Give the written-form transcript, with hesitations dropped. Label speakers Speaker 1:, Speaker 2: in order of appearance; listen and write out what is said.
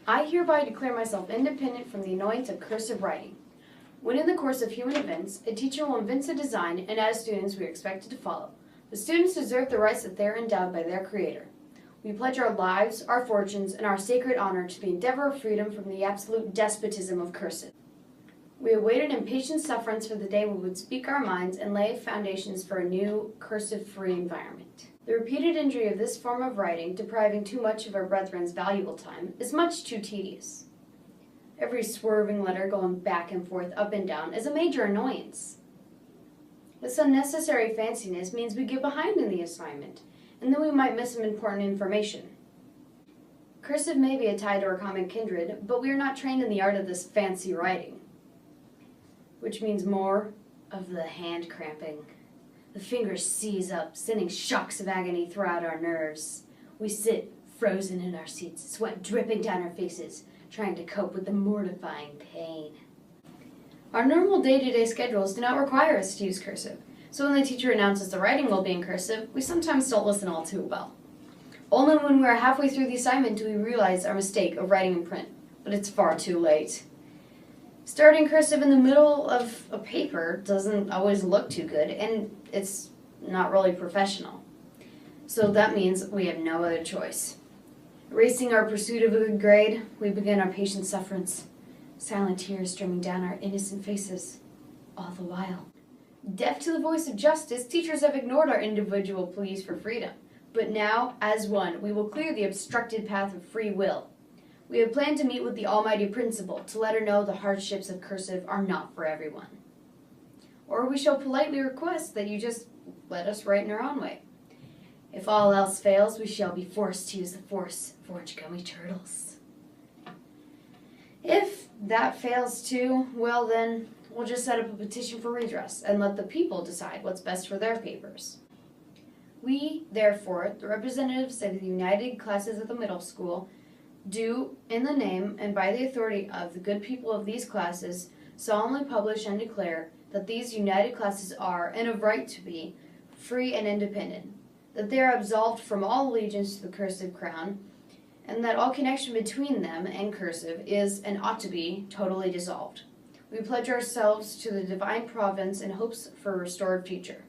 Speaker 1: I hereby declare myself independent from the annoyance of cursive writing. When in the course of human events, a teacher will invent a design, and as students we are expected to follow. The students deserve the rights that they are endowed by their Creator. We pledge our lives, our fortunes, and our sacred honor to the endeavor of freedom from the absolute despotism of cursive. We awaited in patient sufferance for the day we would speak our minds and lay foundations for a new, cursive-free environment. The repeated injury of this form of writing, depriving too much of our brethren's valuable time, is much too tedious. Every swerving letter going back and forth, up and down, is a major annoyance. This unnecessary fanciness means we get behind in the assignment, and then we might miss some important information. Cursive may be a tie to our common kindred, but we are not trained in the art of this fancy writing, which means more of the hand cramping. The fingers seize up, sending shocks of agony throughout our nerves. We sit frozen in our seats, sweat dripping down our faces, trying to cope with the mortifying pain. Our normal day-to-day schedules do not require us to use cursive, so when the teacher announces the writing will be in cursive, we sometimes don't listen all too well. Only when we are halfway through the assignment do we realize our mistake of writing in print, but it's far too late. Starting cursive in the middle of a paper doesn't always look too good, and it's not really professional. So that means we have no other choice. Erasing our pursuit of a good grade, we begin our patient sufferance, silent tears streaming down our innocent faces, all the while. Deaf to the voice of justice, teachers have ignored our individual pleas for freedom. But now, as one, we will clear the obstructed path of free will. We have planned to meet with the Almighty Principal to let her know the hardships of cursive are not for everyone. Or we shall politely request that you just let us write in our own way. If all else fails, we shall be forced to use the Force Forge Gummy Turtles. If that fails too, well then, we'll just set up a petition for redress and let the people decide what's best for their papers. We, therefore, the representatives of the United Classes of the Middle School, do, in the name and by the authority of the good people of these classes, solemnly publish and declare that these united classes are, and of right to be, free and independent, that they are absolved from all allegiance to the cursive crown, and that all connection between them and cursive is, and ought to be, totally dissolved. We pledge ourselves to the divine providence in hopes for a restored future.